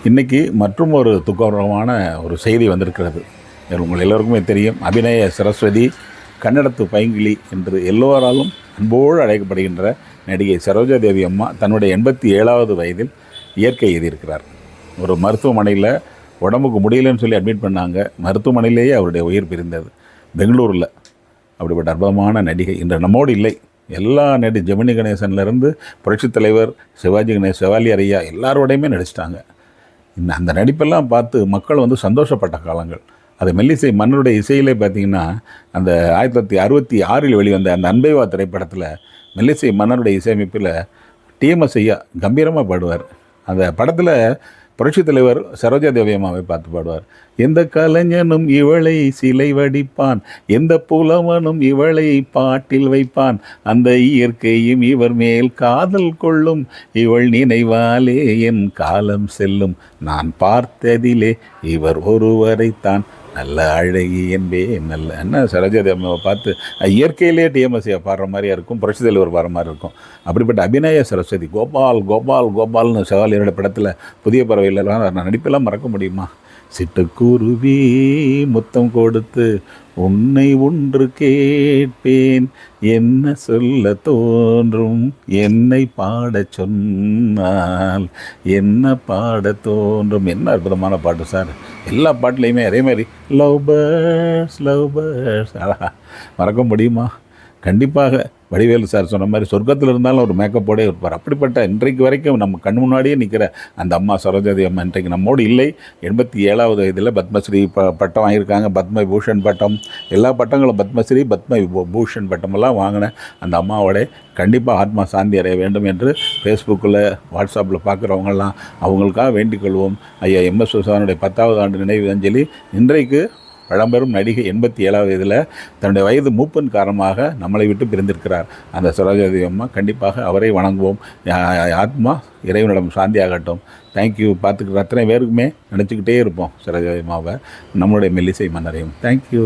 இன்றைக்கி மற்றும் ஒரு துக்ககரமான ஒரு செய்தி வந்திருக்கிறது. உங்கள் எல்லோருக்குமே தெரியும், அபிநய சரஸ்வதி, கன்னடத்து பைங்கிளி என்று எல்லோராலும் அன்போடு அழைக்கப்படுகின்ற நடிகை சரோஜா தேவி அம்மா தன்னுடைய 87வது வயதில் இயற்கை எய்தியிருக்கிறார். ஒரு மருத்துவமனையில் உடம்புக்கு முடியலன்னு சொல்லி அட்மிட் பண்ணாங்க. மருத்துவமனையிலேயே அவருடைய உயிர் பிரிந்தது. பெங்களூரில் அப்படிப்பட்ட அற்புதமான நடிகை இன்று நம்மோடு இல்லை. எல்லா ஜெமினி கணேசன்லேருந்து புரட்சித் தலைவர் சிவாஜி கணேசன், செவாலி ஐயா எல்லாரோடையுமே நடிச்சிட்டாங்க. அந்த நடிப்பெல்லாம் பார்த்து மக்கள் சந்தோஷப்பட்ட காலங்கள். அது மெல்லிசை மன்னருடைய இசையிலே பார்த்திங்கன்னா, அந்த 1966 வெளிவந்த அந்த அன்பை வா திரைப்படத்தில் மெல்லிசை மன்னருடைய இசையமைப்பில் டிஎம்எஸ் ஐயா கம்பீரமாக பாடுவார். அந்த படத்தில் புரட்சித் தலைவர் சரோஜா தேவி அம்மாவை பார்த்து பாடுவார். எந்த கலைஞனும் இவளை சிலை வடிப்பான், எந்த புலவனும் இவளை பாட்டில் வைப்பான், அந்த இயற்கையும் இவர் மேல் காதல் கொள்ளும், இவள் நினைவாலே என் காலம் செல்லும், நான் பார்த்ததிலே இவர் ஒருவரைத்தான் நல்ல அழகி என்பே நல்ல என்ன சரோஜா தேவி அம்மாவை பார்த்து இயற்கையிலே டிஎம்எஸ்சியை பாடுற மாதிரியா இருக்கும், புரட்சி தலைவர் பாடுற மாதிரி இருக்கும். அப்படிப்பட்ட அபிநய சரஸ்வதி கோபால் கோபால் கோபால்னு செவாலியரோட படத்தில் புதிய பறவையிலலாம் நான் நடிப்பெல்லாம் மறக்க முடியுமா? சிட்டுக்குருவி முத்தம் கொடுத்து உன்னை ஒன்று கேட்பேன், என்ன சொல்ல தோன்றும் என்னை பாடச் சொன்னால் என்ன பாட தோன்றும். என்ன அற்புதமான பாட்டு சார்! எல்லா பாட்டுலேயுமே அதே மாதிரி லவ் பேர்ட்ஸ் அழகா மறக்க முடியுமா? கண்டிப்பாக வடிவேலு சார் சொன்ன மாதிரி சொர்க்கத்தில் இருந்தாலும் ஒரு மேக்கப்போடே இருப்பார். அப்படிப்பட்ட இன்றைக்கு வரைக்கும் நம்ம கண் முன்னாடியே நிற்கிற அந்த அம்மா சரோஜாதேவி அம்மா இன்றைக்கு நம்மோடு இல்லை. 87வது வயதில் பத்மஸ்ரீ பட்டம் வாங்கியிருக்காங்க. பத்ம பூஷன் பட்டம், எல்லா பட்டங்களும் பத்மஸ்ரீ பத்ம பூஷன் பட்டமெல்லாம் வாங்கின அந்த அம்மாவோட கண்டிப்பாக ஆத்மா சாந்தி அடைய வேண்டும் என்று ஃபேஸ்புக்கில் வாட்ஸ்அப்பில் பார்க்குறவங்கெல்லாம் அவங்களுக்காக வேண்டிக் கொள்வோம். ஐயா எம்எஸ் விஸ்வநாதனுடைய 10வது ஆண்டு நினைவு அஞ்சலி. இன்றைக்கு பழம்பெரும் நடிகை 87வது வயதில் தன்னுடைய வயது மூப்பின் காரணமாக நம்மளை விட்டு பிரிந்திருக்கிறார் அந்த சரோஜாதேவி அம்மா. கண்டிப்பாக அவரை வணங்குவோம். ஆத்மா இறைவனிடம் சாந்தி ஆகட்டும். தேங்க்யூ. பார்த்துக்கிற அத்தனை பேருக்குமே நினச்சிக்கிட்டே இருப்போம் சரோஜாதேவி அம்மாவை, நம்மளுடைய மெல்லிசை மன்னரையும். தேங்க்யூ.